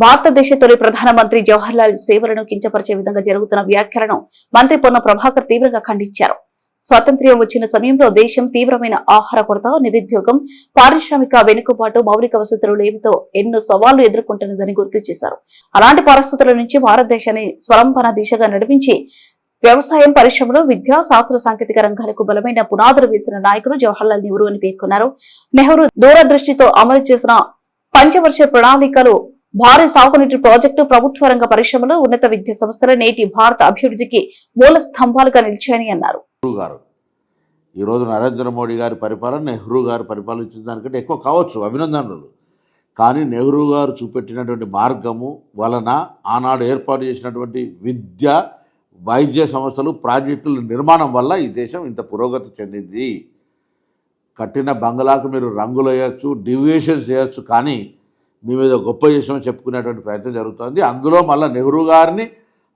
భారతదేశ తొలి ప్రధానమంత్రి జవహర్లాల్ సేవలను కించపరిచే విధంగా జరుగుతున్న వ్యాఖ్యలను మంత్రి పొన్నం ప్రభాకర్ తీవ్రంగా ఖండించారు. స్వాతంత్ర్యం వచ్చిన సమయంలో దేశం తీవ్రమైన ఆహార కొరత, నిరుద్యోగం, పారిశ్రామిక వెనుకబాటు, మౌలిక వసతులు లేమితో ఎన్నో సవాళ్లు ఎదుర్కొంటున్నదని గుర్తు చేశారు. అలాంటి పరిస్థితుల నుంచి భారతదేశాన్ని స్వలంబన దిశగా నడిపించి వ్యవసాయం, పరిశ్రమలు, విద్య, శాస్త్ర సాంకేతిక రంగాలకు బలమైన పునాదులు వేసిన నాయకుడు జవహర్లాల్ నెహ్రూ అని పేర్కొన్నారు. నెహ్రూ దూరదృష్టితో అమలు చేసిన పంచవర్ష ప్రణాళికలు, భారీ సాగునీటి ప్రాజెక్టు, ప్రభుత్వ రంగ పరిశ్రమలు, ఉన్నత విద్యా సంస్థలు నేటి భారత అభివృద్ధికి మూల స్తంభాలుగా నిలిచాయని అన్నారు. ఈ రోజు నరేంద్ర మోడీ గారి పరిపాలన నెహ్రూ గారు పరిపాలించిన దానికంటే ఎక్కువ కావచ్చు, అభినందనలు. కానీ నెహ్రూ గారు చూపెట్టినటువంటి మార్గము వలన ఆనాడు ఏర్పాటు చేసినటువంటి విద్య, వైద్య సంస్థలు, ప్రాజెక్టుల నిర్మాణం వల్ల ఈ దేశం ఇంత పురోగతి చెందింది. కట్టిన బంగ్లాకు మీరు రంగులు వేయచ్చు, డివియేషన్స్ చేయొచ్చు, కానీ మీ మీద గొప్ప చేసినామని చెప్పుకునేటువంటి ప్రయత్నం జరుగుతుంది. అందులో మళ్ళీ నెహ్రూ గారిని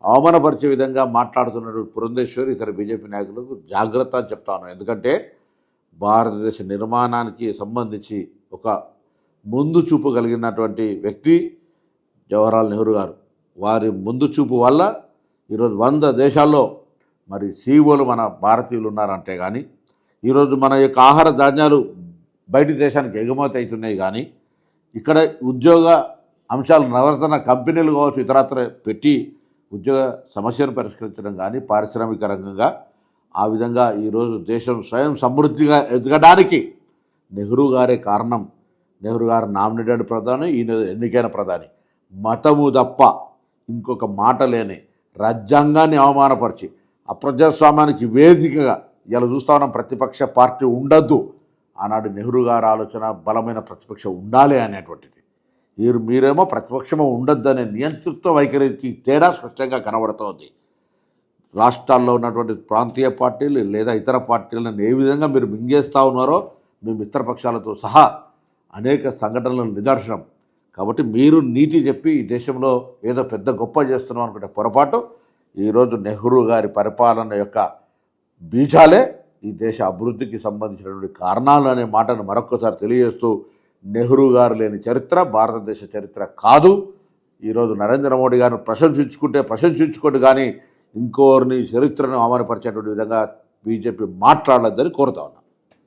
అవమానపరిచే విధంగా మాట్లాడుతున్నటువంటి పురంధేశ్వరి ఇతర బీజేపీ నాయకులకు జాగ్రత్త అని చెప్తాను. ఎందుకంటే భారతదేశ నిర్మాణానికి సంబంధించి ఒక ముందు చూపు కలిగినటువంటి వ్యక్తి జవహర్లాల్ నెహ్రూ గారు. వారి ముందు చూపు వల్ల ఈరోజు 100 దేశాల్లో మరి సీఈఓలు మన భారతీయులు ఉన్నారంటే కానీ, ఈరోజు మన యొక్క ఆహార ధాన్యాలు బయటి దేశానికి ఎగుమతి అవుతున్నాయి. కానీ ఇక్కడ ఉద్యోగ అంశాలు నవరత్న కంపెనీలు కావచ్చు, ఇతరత్ర పెట్టి ఉద్యోగ సమస్యను పరిష్కరించడం కానీ, పారిశ్రామిక రంగంగా ఆ విధంగా ఈరోజు దేశం స్వయం సమృద్ధిగా ఎదగడానికి నెహ్రూ గారే కారణం. నెహ్రూ గారు నామినేటెడ్ ప్రధాని, ఈయన ఎన్నికైన ప్రధాని. మతము తప్ప ఇంకొక మాట లేని రాజ్యాంగాన్ని అవమానపరిచి అప్రజాస్వామ్యానికి వేదికగా ఇలా చూస్తా ఉన్నాం. ప్రతిపక్ష పార్టీ ఉండద్దు. ఆనాడు నెహ్రూ గారి ఆలోచన బలమైన ప్రతిపక్షం ఉండాలి అనేటువంటిది. మీరేమో ప్రతిపక్షము ఉండొద్దు అనే నియంతృత్వ వైఖరికి తేడా స్పష్టంగా కనబడుతోంది. రాష్ట్రాల్లో ఉన్నటువంటి ప్రాంతీయ పార్టీలు లేదా ఇతర పార్టీలను ఏ విధంగా మీరు మింగేస్తూ ఉన్నారో మీ మిత్రపక్షాలతో సహా అనేక సంఘటనల నిదర్శనం. కాబట్టి మీరు నీతి చెప్పి ఈ దేశంలో ఏదో పెద్ద గొప్ప చేస్తున్నాం అనుకుంటే పొరపాటు. ఈరోజు నెహ్రూ గారి పరిపాలన యొక్క బీజాలే ఈ దేశ అభివృద్ధికి సంబంధించినటువంటి కారణాలు అనే మాటను మరొక్కసారి తెలియజేస్తూ, నెహ్రూ గారు లేని చరిత్ర భారతదేశ చరిత్ర కాదు. ఈరోజు నరేంద్ర మోడీ గారిని ప్రశంసించుకోండి, కానీ ఇంకోరిని చరిత్రను అవమానపరిచేటువంటి విధంగా బీజేపీ మాట్లాడొద్దని కోరుతా ఉన్నాను.